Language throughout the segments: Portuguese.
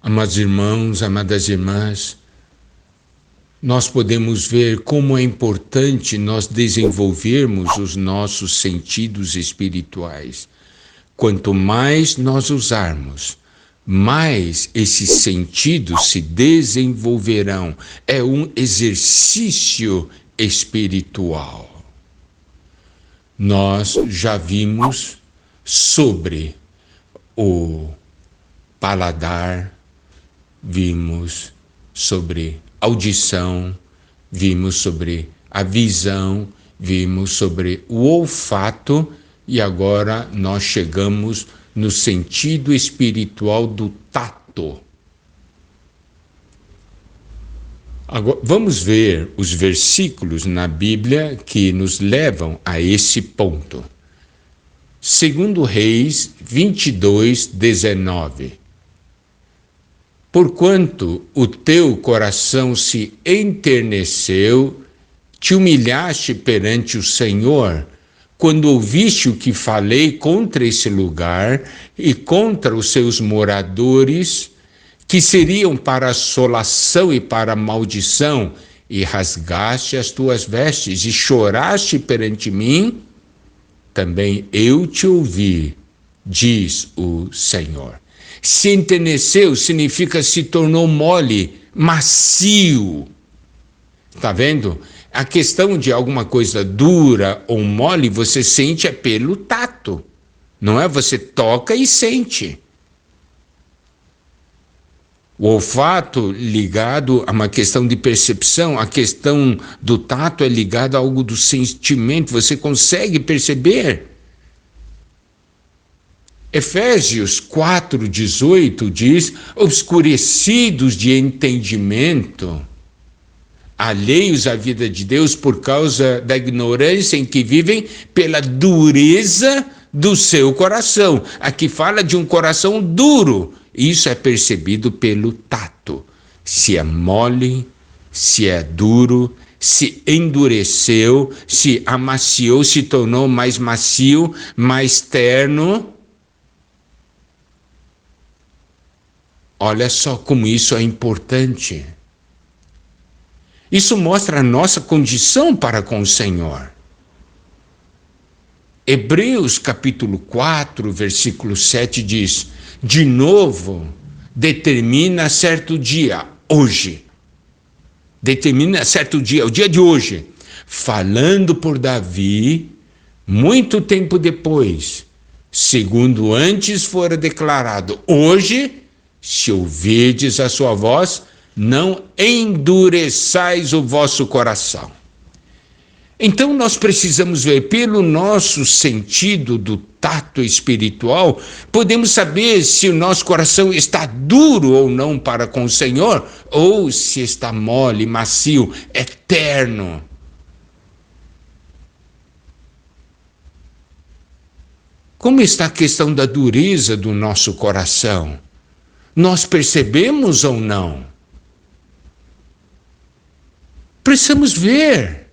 Amados irmãos, amadas irmãs, nós podemos ver como é importante nós desenvolvermos os nossos sentidos espirituais. Quanto mais nós usarmos, mais esses sentidos se desenvolverão. É um exercício espiritual. Nós já vimos sobre o paladar, vimos sobre audição, vimos sobre a visão, vimos sobre o olfato e agora nós chegamos no sentido espiritual do tato. Agora, vamos ver os versículos na Bíblia que nos levam a esse ponto. 2 Reis 22, 19. Porquanto o teu coração se enterneceu, te humilhaste perante o Senhor, quando ouviste o que falei contra esse lugar e contra os seus moradores, que seriam para assolação e para maldição, e rasgaste as tuas vestes e choraste perante mim, também eu te ouvi, diz o Senhor. Se enterneceu significa se tornou mole, macio. Está vendo? A questão de alguma coisa dura ou mole, você sente é pelo tato. Não é? Você toca e sente. O olfato ligado a uma questão de percepção, a questão do tato é ligada a algo do sentimento, você consegue perceber. Efésios 4,18 diz: obscurecidos de entendimento, alheios à vida de Deus por causa da ignorância em que vivem, pela dureza do seu coração. Aqui fala de um coração duro. Isso é percebido pelo tato. Se é mole, se é duro, se endureceu, se amaciou, se tornou mais macio, mais terno. Olha só como isso é importante. Isso mostra a nossa condição para com o Senhor. Hebreus capítulo 4, versículo 7 diz: de novo, determina certo dia, hoje. Determina certo dia, o dia de hoje. Falando por Davi, muito tempo depois, segundo antes fora declarado, hoje, se ouvirdes a sua voz, não endureçais o vosso coração. Então nós precisamos ver pelo nosso sentido do tato espiritual, podemos saber se o nosso coração está duro ou não para com o Senhor, ou se está mole, macio, eterno. Como está a questão da dureza do nosso coração? Nós percebemos ou não? Precisamos ver.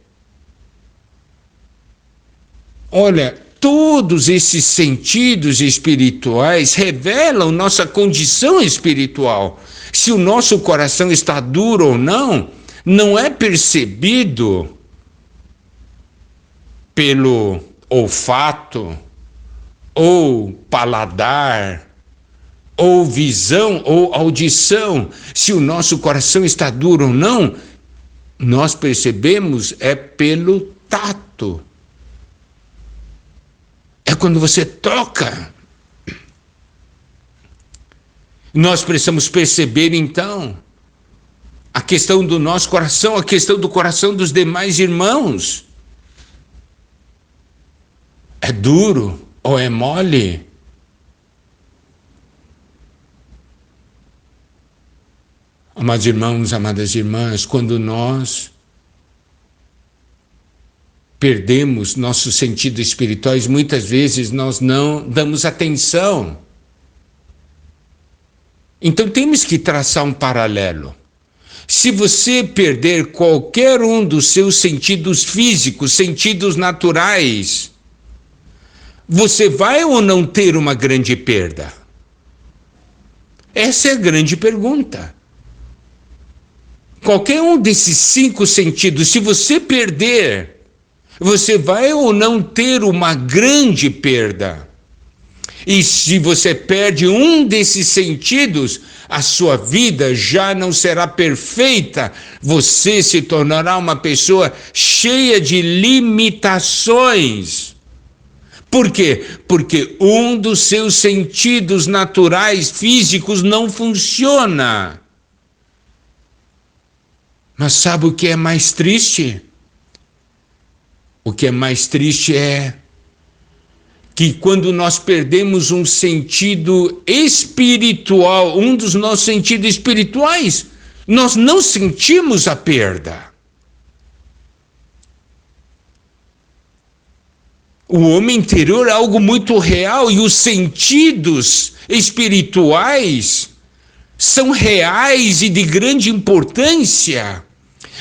Olha, todos esses sentidos espirituais revelam nossa condição espiritual. Se o nosso coração está duro ou não, não é percebido pelo olfato, ou paladar, ou visão, ou audição. Se o nosso coração está duro ou não, nós percebemos é pelo tato. É quando você toca. Nós precisamos perceber, então, a questão do nosso coração, a questão do coração dos demais irmãos. É duro ou é mole? Amados irmãos, amadas irmãs, quando nós perdemos nossos sentidos espirituais, muitas vezes nós não damos atenção. Então temos que traçar um paralelo. Se você perder qualquer um dos seus sentidos físicos, sentidos naturais, você vai ou não ter uma grande perda? Essa é a grande pergunta. Qualquer um desses 5 sentidos, se você perder, você vai ou não ter uma grande perda. E se você perde um desses sentidos, a sua vida já não será perfeita. Você se tornará uma pessoa cheia de limitações. Por quê? Porque um dos seus sentidos naturais, físicos, não funciona. Mas sabe o que é mais triste? O que é mais triste é que quando nós perdemos um sentido espiritual, um dos nossos sentidos espirituais, nós não sentimos a perda. O homem interior é algo muito real e os sentidos espirituais são reais e de grande importância.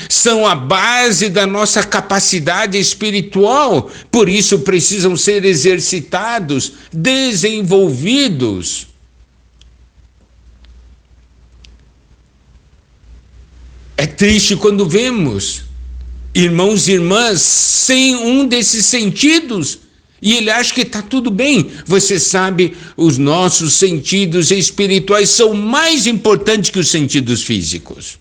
São a base da nossa capacidade espiritual, por isso precisam ser exercitados, desenvolvidos. É triste quando vemos irmãos e irmãs sem um desses sentidos, e ele acha que está tudo bem. Você sabe, os nossos sentidos espirituais são mais importantes que os sentidos físicos.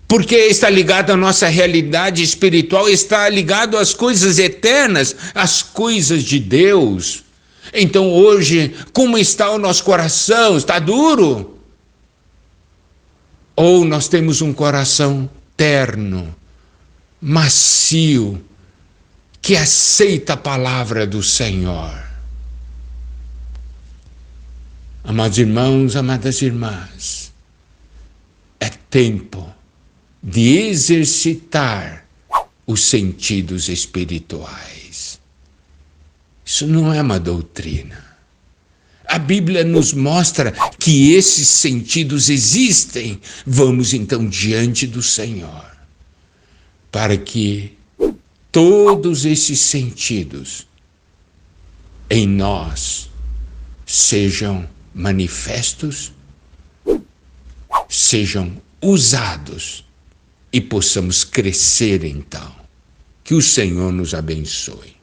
Porque está ligado à nossa realidade espiritual, está ligado às coisas eternas, às coisas de Deus. Então hoje, como está o nosso coração? Está duro? Ou nós temos um coração terno, macio, que aceita a palavra do Senhor? Amados irmãos, amadas irmãs, é tempo de exercitar os sentidos espirituais. Isso não é uma doutrina. A Bíblia nos mostra que esses sentidos existem. Vamos então diante do Senhor, para que todos esses sentidos em nós sejam manifestos, sejam usados e possamos crescer então. Que o Senhor nos abençoe.